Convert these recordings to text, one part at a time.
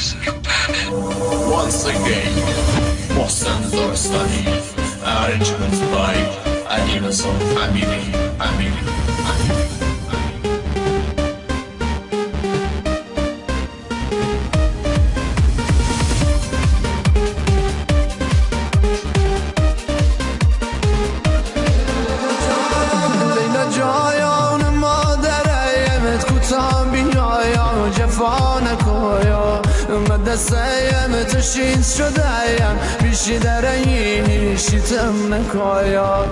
Once again محسن زارستانی arrangement by علیرضا امیری. جفا نکویا مدرسه تشید شدهیم بیشی درهی شیتم نکویا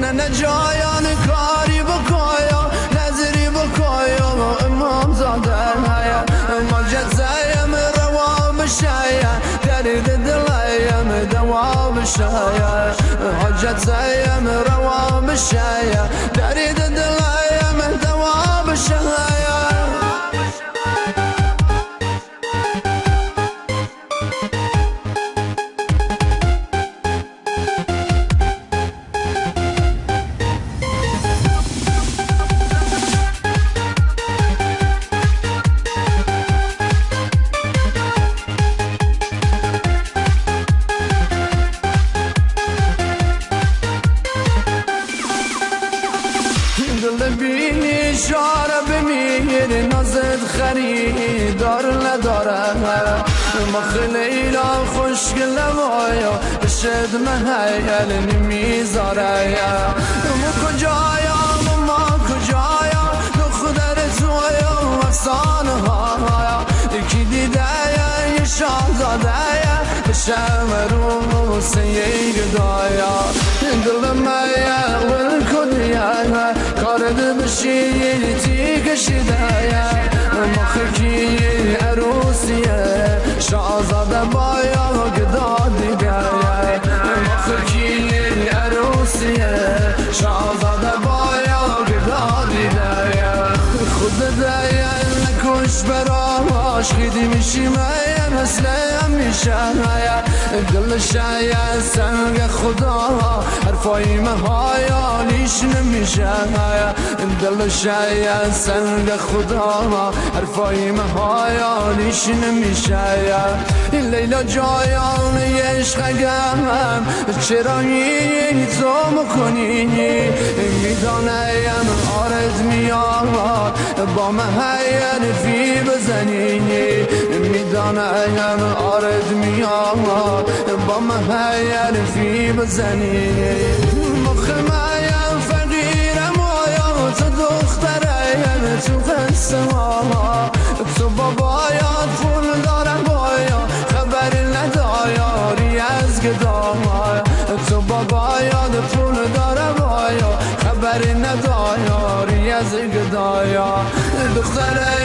نه جایان کاری بکویا نظری بکویا امام زاده هیا مجد زیم روا بشایا درد دلیم دوا بشایا حجت زیم روا بشایا درد دلیم دوا بشایا بینی شاره بمیر نازد خریدار نداره مخ لیلا خوشگل وایا بشد محیل نمیذاره ما کجایا ما کجایا دختر تویا افسانه ها یکی دیده یه شاهزاده بشم رو سیه گدایا دل میا ول کنیا کارد بشی تی کشیده مخکی عروسیه شاهزاده بایا گدا دیگه مخکی عروسیه شاهزاده بایا گدا دیگه خود دیگه نکش براش خیدی میشی میم هسلیم میشه دل شاید سنگ خدا حرفای مهایانیش نمیشه دل شاید سنگ خدا حرفای مهایانیش نمیشه این لیلا جایان عشقم چرا این تو مکنی میدانم آرد میاد با مهین فی بزنی میدانم آرد میاد با مهین فی بزنی مخ مایم فقیرم آیا تو دخترم تو قصه ما تو بابایات پول دارم بایا خبر ندایاری از گداما تو بابایات پول دارم بایا خبر ندایاری از گدایا دختره